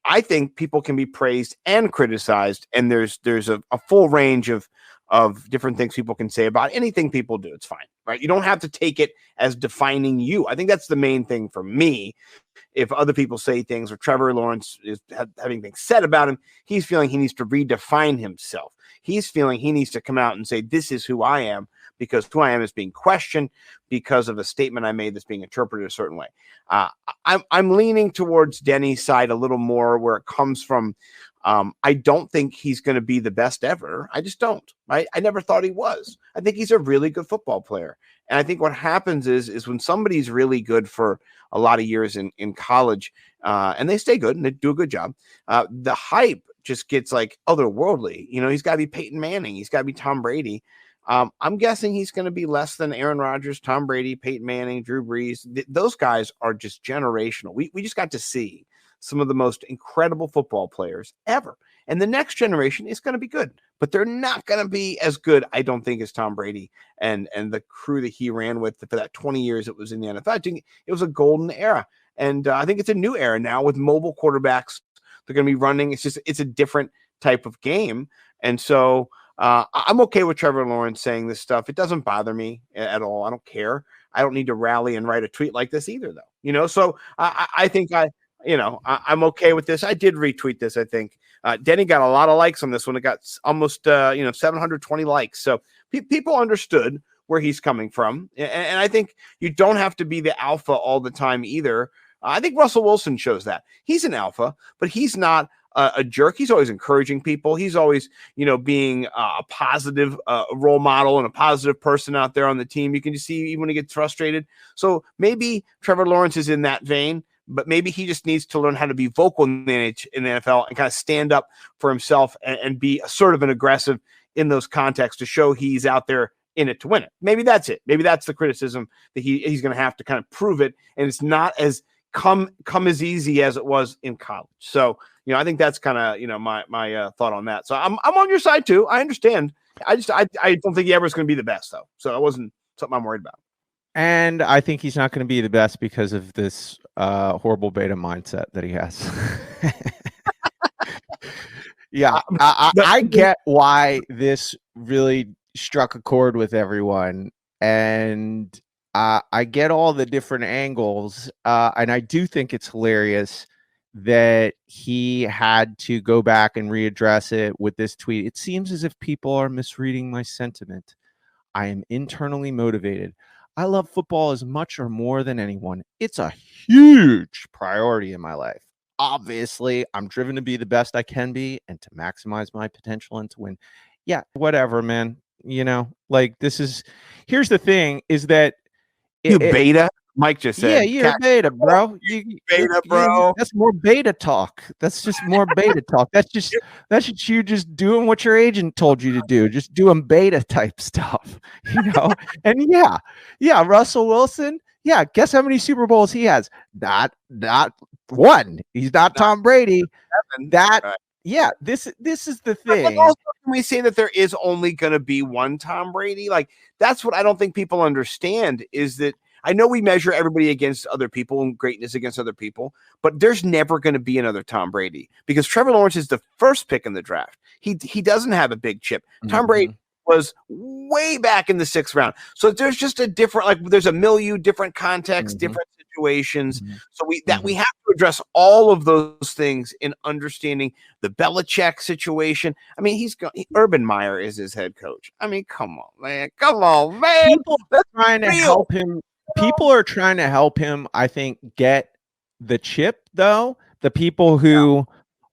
I think people can be praised and criticized, and there's a full range of different things people can say about anything people do. It's fine, right? You don't have to take it as defining you. I think that's the main thing for me. If other people say things, or Trevor Lawrence is having things said about him, he's feeling he needs to redefine himself. He's feeling he needs to come out and say, this is who I am, because who I am is being questioned because of a statement I made that's being interpreted a certain way. I'm leaning towards Denny's side a little more, where it comes from. I don't think he's going to be the best ever. I just don't. I never thought he was. I think he's a really good football player. And I think what happens is when somebody's really good for a lot of years in college, and they stay good and they do a good job, the hype just gets like otherworldly. He's got to be Peyton Manning. He's got to be Tom Brady. I'm guessing he's going to be less than Aaron Rodgers, Tom Brady, Peyton Manning, Drew Brees. Those guys are just generational. We just got to see some of the most incredible football players ever. And the next generation is going to be good, but they're not going to be as good, I don't think, as Tom Brady and the crew that he ran with for that 20 years it was in the NFL. I think it was a golden era. And I think it's a new era now with mobile quarterbacks. They're going to be running. It's a different type of game. And so I'm okay with Trevor Lawrence saying this stuff. It doesn't bother me at all. I don't care. I don't need to rally and write a tweet like this either, though. So I think I'm okay with this. I did retweet this, I think. Denny got a lot of likes on this one. It got almost 720 likes. So people understood where he's coming from. And I think you don't have to be the alpha all the time either. I think Russell Wilson shows that. He's an alpha, but he's not a jerk. He's always encouraging people. He's always, being a positive role model and a positive person out there on the team. You can just see even when he gets frustrated. So maybe Trevor Lawrence is in that vein, but maybe he just needs to learn how to be vocal in the NFL and kind of stand up for himself and be assertive and aggressive in those contexts to show he's out there in it to win it. Maybe that's it. Maybe that's the criticism, that he's going to have to kind of prove it. And it's not as come as easy as it was in college. So, I think that's kind of, my thought on that. So I'm on your side too. I understand. I don't think he ever is going to be the best though. So that wasn't something I'm worried about. And I think he's not going to be the best because of this horrible beta mindset that he has. Yeah, I get why this really struck a chord with everyone. And I get all the different angles. And I do think it's hilarious that he had to go back and readdress it with this tweet. It seems as if people are misreading my sentiment. I am internally motivated. I love football as much or more than anyone. It's a huge priority in my life. Obviously, I'm driven to be the best I can be and to maximize my potential and to win. Yeah, whatever, man. Here's the thing is that beta. Mike just said, yeah, you're beta, bro. Beta, bro. That's more beta talk. That's just more beta talk. That's just you just doing what your agent told you to do. Just doing beta type stuff, And yeah, Russell Wilson. Yeah, guess how many Super Bowls he has? Not one. He's not Tom Brady. Yeah, this is the thing. But also, can we say that there is only going to be one Tom Brady? Like, that's what I don't think people understand, is that I know we measure everybody against other people and greatness against other people, but there's never going to be another Tom Brady, because Trevor Lawrence is the first pick in the draft. He doesn't have a big chip. Tom Brady was way back in the 6th round. So there's just a different, there's a milieu, different context, different situations. So we have to address all of those things in understanding the Belichick situation. I mean, Urban Meyer is his head coach. I mean, come on, man. People are trying to help him. People are trying to help him, I think, get the chip, though. The people who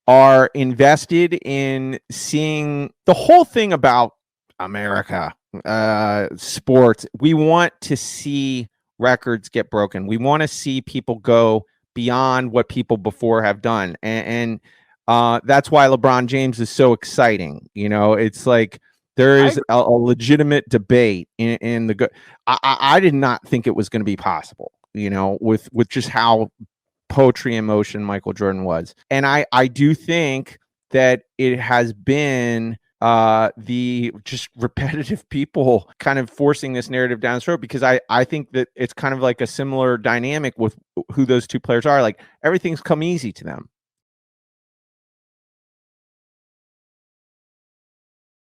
are invested in seeing the whole thing about America, sports. We want to see records get broken. We want to see people go beyond what people before have done. And that's why LeBron James is so exciting. It's like, there is a legitimate debate in the good. I did not think it was going to be possible, with just how poetry in motion Michael Jordan was. And I do think that it has been the just repetitive people kind of forcing this narrative down the throat, because I think that it's kind of like a similar dynamic with who those two players are. Like, everything's come easy to them.